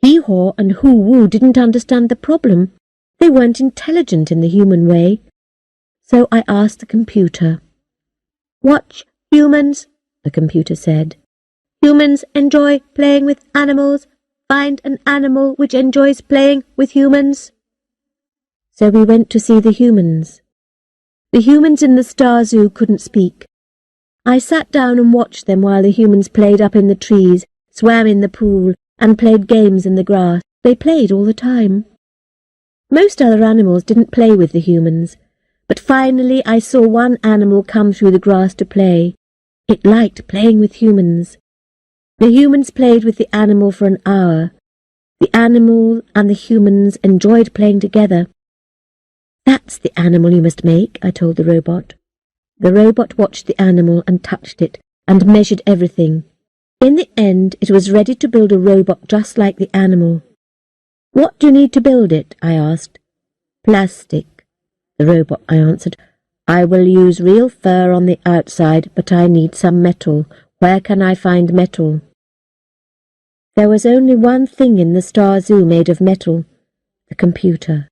Hee-Haw and Hoo-Woo didn't understand the problem. They weren't intelligent in the human way. So I asked the computer. "Watch, humans," the computer said. "Humans enjoy playing with animals. Find an animal which enjoys playing with humans." So we went to see the humans. The humans in the Star Zoo couldn't speak. I sat down and watched them while the humans played up in the trees, swam in the pool, and played games in the grass. They played all the time. Most other animals didn't play with the humans, but finally I saw one animal come through the grass to play. It liked playing with humans. The humans played with the animal for an hour. The animal and the humans enjoyed playing together. "That's the animal you must make," I told the robot. The robot watched the animal and touched it and measured everything. In the end, it was ready to build a robot just like the animal. "What do you need to build it?" I asked. "Plastic," the robot answered. "I will use real fur on the outside, but I need some metal. Where can I find metal?" There was only one thing in the Star Zoo made of metal, the computer.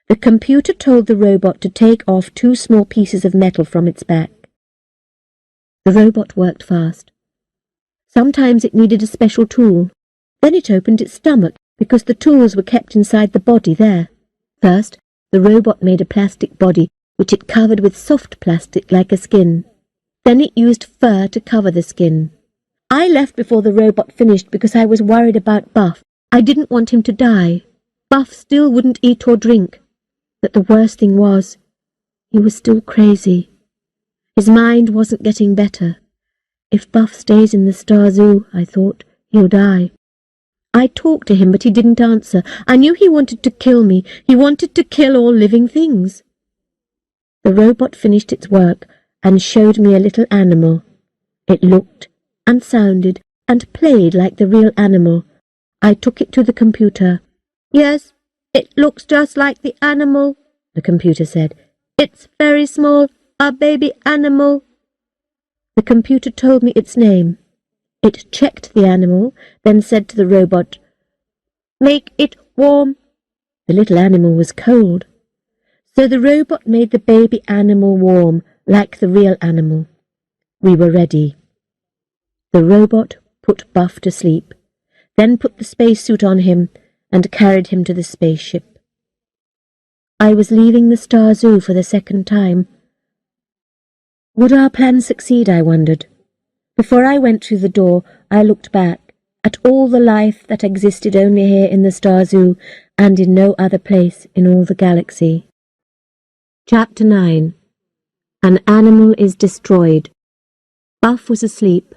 The computer told the robot to take off 2 small pieces of metal from its back. The robot worked fast. Sometimes it needed a special tool. Then it opened its stomach, because the tools were kept inside the body there. First, the robot made a plastic body, which it covered with soft plastic like a skin. Then it used fur to cover the skin. I left before the robot finished because I was worried about Buff. I didn't want him to die. Buff still wouldn't eat or drink. But the worst thing was, he was still crazy. His mind wasn't getting better. If Buff stays in the Star Zoo, I thought, he'll die. I talked to him, but he didn't answer. I knew he wanted to kill me. He wanted to kill all living things. The robot finished its work and showed me a little animal. It looked and sounded and played like the real animal. I took it to the computer. "Yes, it looks just like the animal," the computer said. "It's very small, a baby animal." The computer told me its name. It checked the animal, then said to the robot, "Make it warm." The little animal was cold. So the robot made the baby animal warm, like the real animal. We were ready. The robot put Buff to sleep, then put the spacesuit on him and carried him to the spaceship. I was leaving the Star Zoo for the second time. Would our plan succeed, I wondered. Before I went through the door, I looked back at all the life that existed only here in the Star Zoo and in no other place in all the galaxy. Chapter 9. An animal is destroyed. Buff was asleep.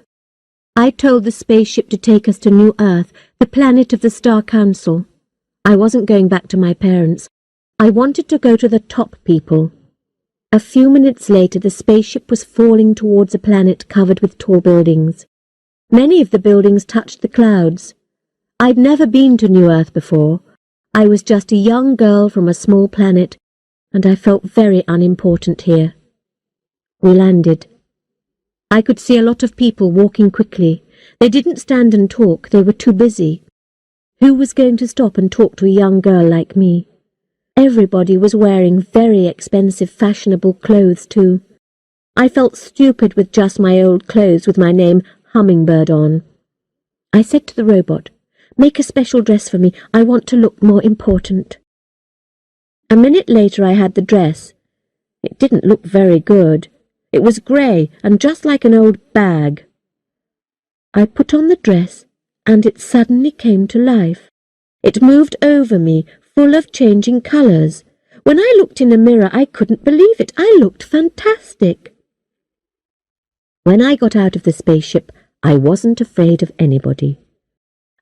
I told the spaceship to take us to New Earth, the planet of the Star Council. I wasn't going back to my parents. I wanted to go to the top people. A few minutes later, the spaceship was falling towards a planet covered with tall buildings. Many of the buildings touched the clouds. I'd never been to New Earth before. I was just a young girl from a small planet, and I felt very unimportant here. We landed. I could see a lot of people walking quickly. They didn't stand and talk, they were too busy. Who was going to stop and talk to a young girl like me? Everybody was wearing very expensive, fashionable clothes too. I felt stupid with just my old clothes with my name Hummingbird on. I said to the robot, "Make a special dress for me. I want to look more important." A minute later I had the dress. It didn't look very good. It was grey and just like an old bag. I put on the dress and it suddenly came to life. It moved over me, full of changing colours. When I looked in a mirror, I couldn't believe it. I looked fantastic. When I got out of the spaceship, I wasn't afraid of anybody.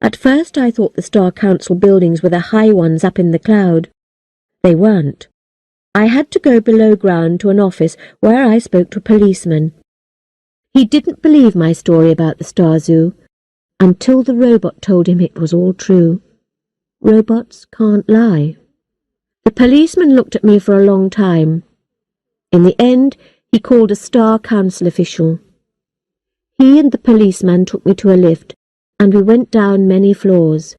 At first I thought the Star Council buildings were the high ones up in the cloud. They weren't. I had to go below ground to an office where I spoke to a policeman. He didn't believe my story about the Star Zoo until the robot told him it was all true. Robots can't lie. The policeman looked at me for a long time. In the end, he called a Star Council official. He and the policeman took me to a lift, and we went down many floors.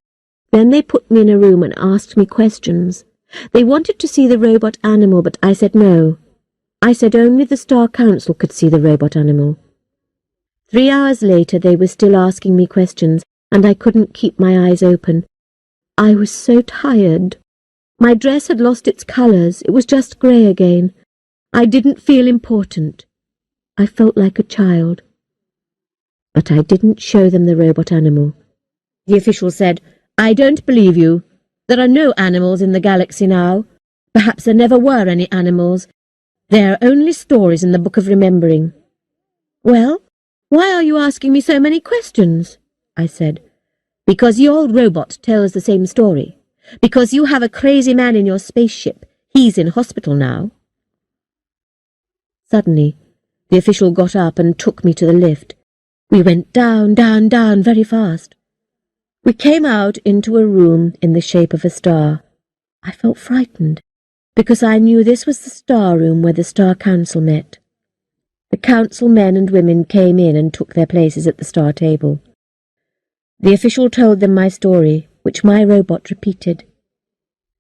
Then they put me in a room and asked me questions. They wanted to see the robot animal, but I said no. I said only the Star Council could see the robot animal. 3 hours later they were still asking me questions, and I couldn't keep my eyes open. I was so tired. My dress had lost its colours. It was just grey again. I didn't feel important. I felt like a child. But I didn't show them the robot animal. The official said, "I don't believe you. There are no animals in the galaxy now. Perhaps there never were any animals. There are only stories in the Book of Remembering." "Well, why are you asking me so many questions?" I said. "Because your robot tells the same story. Because you have a crazy man in your spaceship. He's in hospital now." Suddenly, the official got up and took me to the lift. We went down, down, down very fast. We came out into a room in the shape of a star. I felt frightened, because I knew this was the star room where the Star Council met. The council men and women came in and took their places at the star table. The official told them my story, which my robot repeated.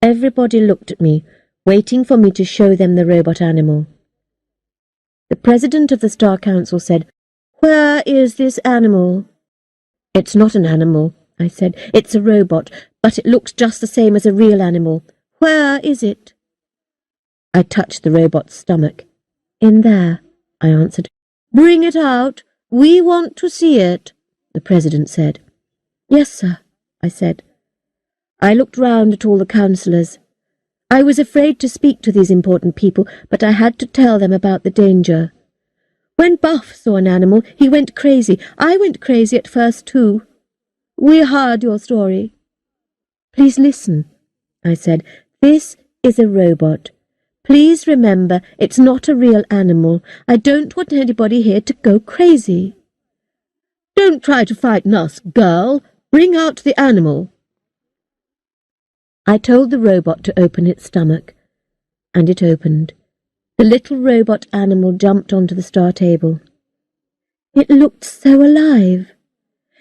Everybody looked at me, waiting for me to show them the robot animal. The president of the Star Council said, "Where is this animal?" "It's not an animal," I said. "It's a robot, but it looks just the same as a real animal. Where is it?" I touched the robot's stomach. "In there," I answered. "Bring it out. We want to see it," the president said. "Yes, sir," I said. I looked round at all the councillors. I was afraid to speak to these important people, but I had to tell them about the danger. When Buff saw an animal, he went crazy. I went crazy at first too. We heard your story. "Please listen," I said. "This is a robot. Please remember, it's not a real animal. I don't want anybody here to go crazy." "Don't try to frighten us, girl. Bring out the animal." I told the robot to open its stomach, and it opened. The little robot animal jumped onto the star table. It looked so alive.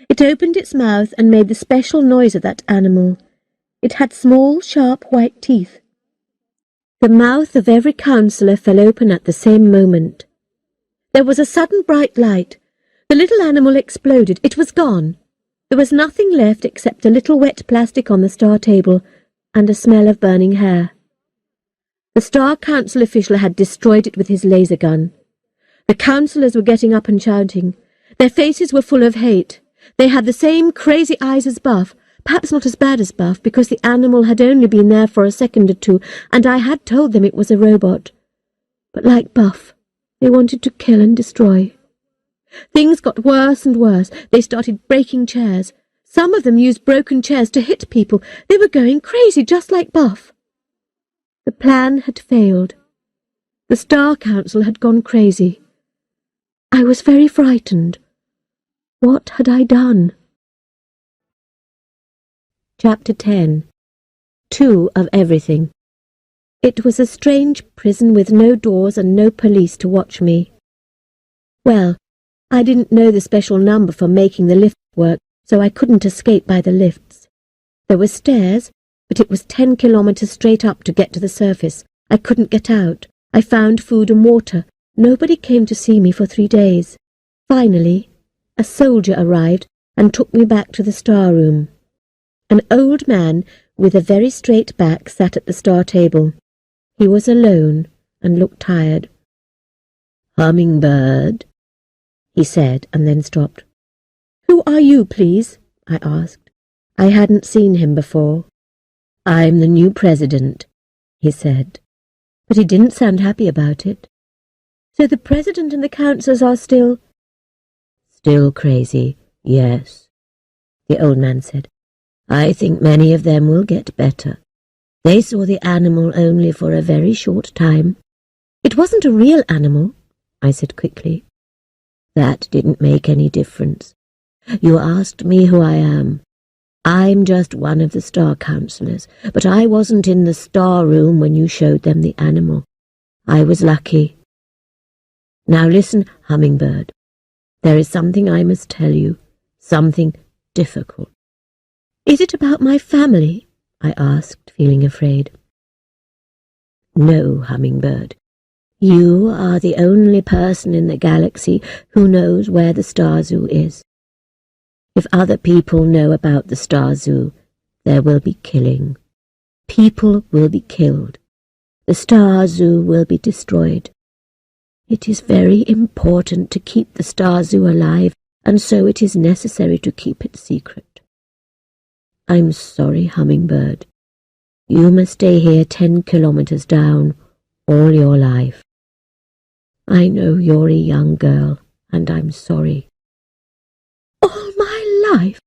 It opened its mouth and made the special noise of that animal. It had small, sharp white teeth. The mouth of every councillor fell open at the same moment. There was a sudden bright light. The little animal exploded. It was gone. There was nothing left except a little wet plastic on the star table and a smell of burning hair. The Star Council official had destroyed it with his laser gun. The councillors were getting up and shouting. Their faces were full of hate. They had the same crazy eyes as Buff, perhaps not as bad as Buff, because the animal had only been there for a second or two, and I had told them it was a robot. But like Buff, they wanted to kill and destroy. Things got worse and worse. They started breaking chairs. Some of them used broken chairs to hit people. They were going crazy, just like Buff. The plan had failed. The Star Council had gone crazy. I was very frightened. What had I done? Chapter 10. 2 of Everything. It was a strange prison with no doors and no police to watch me. Well, I didn't know the special number for making the lift work, so I couldn't escape by the lifts. There were stairs, but it was 10 kilometers straight up to get to the surface. I couldn't get out. I found food and water. Nobody came to see me for 3 days. Finally, a soldier arrived and took me back to the star room. An old man with a very straight back sat at the star table. He was alone and looked tired. "Hummingbird," he said, and then stopped. "Who are you, please?" I asked. I hadn't seen him before. "I'm the new president," he said, but he didn't sound happy about it. "So the president and the councillors are still—" "Still crazy, yes," the old man said. "I think many of them will get better. They saw the animal only for a very short time." "It wasn't a real animal," I said quickly. "That didn't make any difference. You asked me who I am. I'm just one of the star councillors, but I wasn't in the star room when you showed them the animal. I was lucky. Now listen, Hummingbird. There is something I must tell you, something difficult." "Is it about my family?" I asked, feeling afraid. "No, Hummingbird. You are the only person in the galaxy who knows where the Star Zoo is. If other people know about the Star Zoo, there will be killing. People will be killed. The Star Zoo will be destroyed. It is very important to keep the Star Zoo alive, and so it is necessary to keep it secret. I'm sorry, Hummingbird. You must stay here 10 kilometers down all your life. I know you're a young girl, and I'm sorry." "All my life?"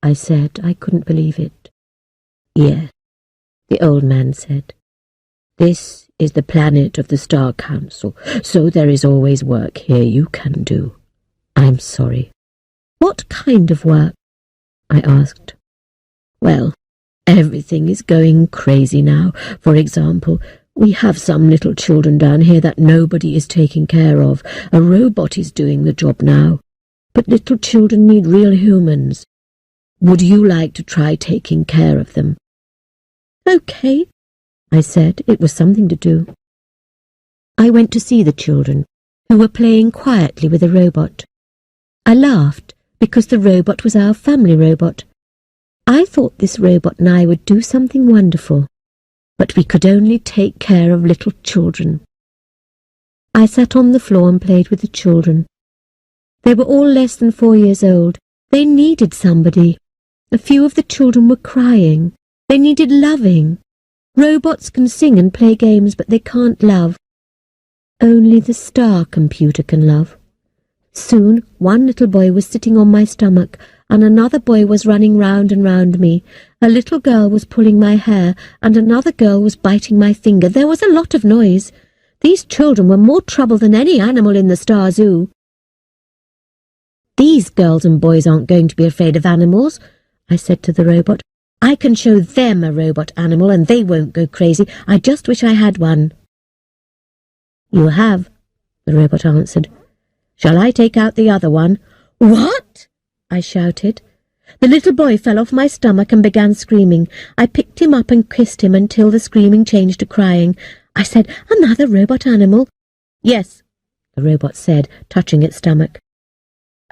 I said. I couldn't believe it. "Yes," the old man said. "This is the planet of the Star Council, so there is always work here you can do. I'm sorry." "What kind of work?" I asked. "Well, everything is going crazy now. For example, we have some little children down here that nobody is taking care of. A robot is doing the job now. But little children need real humans. Would you like to try taking care of them?" "Okay," I said. It was something to do. I went to see the children, who were playing quietly with a robot. I laughed because the robot was our family robot. I thought this robot and I would do something wonderful, but we could only take care of little children. I sat on the floor and played with the children. They were all less than 4 years old. They needed somebody. A few of the children were crying. They needed loving. Robots can sing and play games, but they can't love. Only the star computer can love. Soon one little boy was sitting on my stomach, and another boy was running round and round me. A little girl was pulling my hair, and another girl was biting my finger. There was a lot of noise. These children were more trouble than any animal in the Star Zoo. "These girls and boys aren't going to be afraid of animals," I said to the robot. "I can show them a robot animal and they won't go crazy. I just wish I had one." "You have," the robot answered. "Shall I take out the other one?" "What?" I shouted. The little boy fell off my stomach and began screaming. I picked him up and kissed him until the screaming changed to crying. I said, "Another robot animal?" "Yes," the robot said, touching its stomach.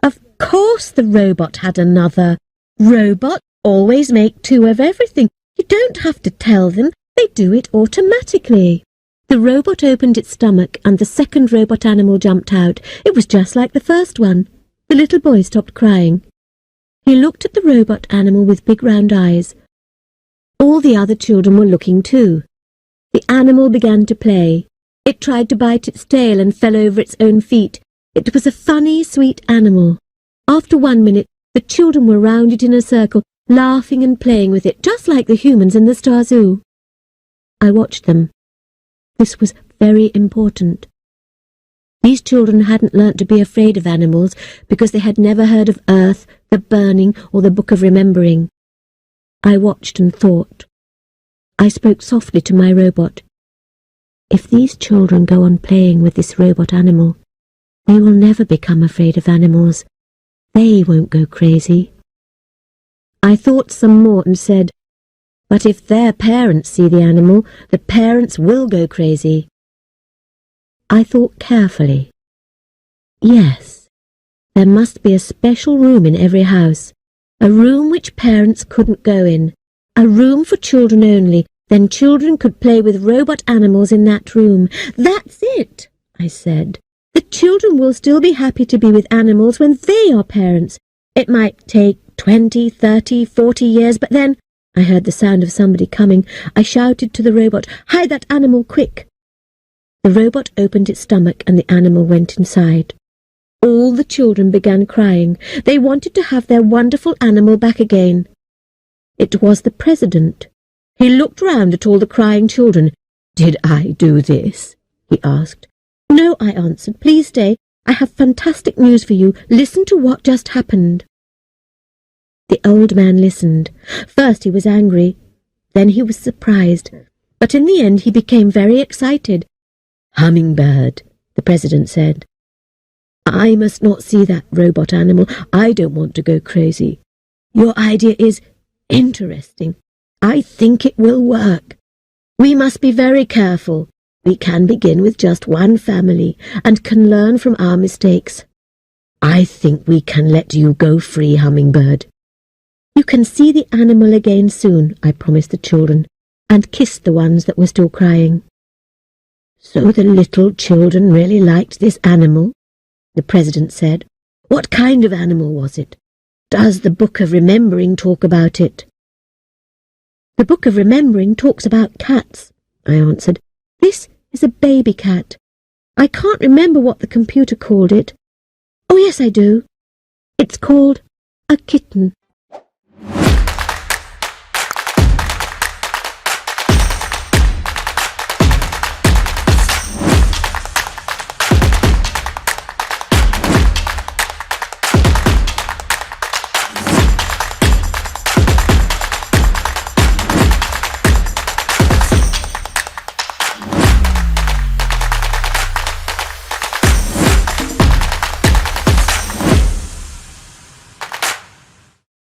Of course the robot had another. Robots always make 2 of everything. You don't have to tell them. They do it automatically. The robot opened its stomach and the second robot animal jumped out. It was just like the first one. The little boy stopped crying. He looked at the robot animal with big round eyes. All the other children were looking too. The animal began to play. It tried to bite its tail and fell over its own feet. It was a funny, sweet animal. After 1 minute, the children were round it in a circle, laughing and playing with it, just like the humans in the Star Zoo. I watched them. This was very important. These children hadn't learnt to be afraid of animals because they had never heard of Earth, the Burning, or the Book of Remembering. I watched and thought. I spoke softly to my robot. If these children go on playing with this robot animal, They will never become afraid of animals. They won't go crazy. I thought some more and said, but if their parents see the animal, the parents will go crazy. I thought carefully. Yes, there must be a special room in every house, a room which parents couldn't go in, a room for children only. Then children could play with robot animals in that room. That's it, I said. The children will still be happy to be with animals when they are parents. It might take 20, 30, 40 years, but then I heard the sound of somebody coming. I shouted to the robot, "Hide that animal, quick!" The robot opened its stomach and the animal went inside. All the children began crying. They wanted to have their wonderful animal back again. It was the president. He looked round at all the crying children. "Did I do this?" he asked. "No," I answered. "Please stay. I have fantastic news for you. Listen to what just happened." The old man listened. First he was angry, then he was surprised, but in the end he became very excited. "Hummingbird," the president said. "I must not see that robot animal. I don't want to go crazy. Your idea is interesting. I think it will work. We must be very careful. We can begin with just one family and can learn from our mistakes. I think we can let you go free, Hummingbird. You can see the animal again soon," I promised the children, and kissed the ones that were still crying. "So the little children really liked this animal?" the president said. "What kind of animal was it? Does the Book of Remembering talk about it?" "The Book of Remembering talks about cats," I answered. "This is a baby cat. I can't remember what the computer called it. Oh, yes, I do. It's called a kitten."